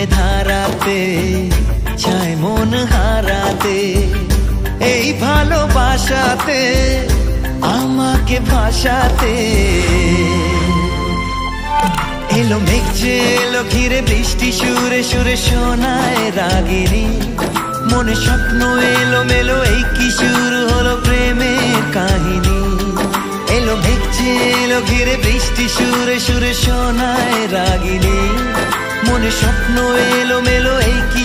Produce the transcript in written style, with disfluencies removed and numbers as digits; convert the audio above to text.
সময় ধারাতে চায় মন হারাতে, এই ভালোবাসাতে আমাকে ভাসাতে। এলো মেঘ যে এলো ঘিরে বৃষ্টি সুরে সুরে শোনায় রাগিনী, মনে স্বপ্ন এলো মেলো এই কি শুরু হলো প্রেমের কাহিনী। এলো মেঘ যে এলো ঘিরে বৃষ্টি সুরে সুরে শোনায় রাগিনী, মনে স্বপ্ন এলো মেলো এই কি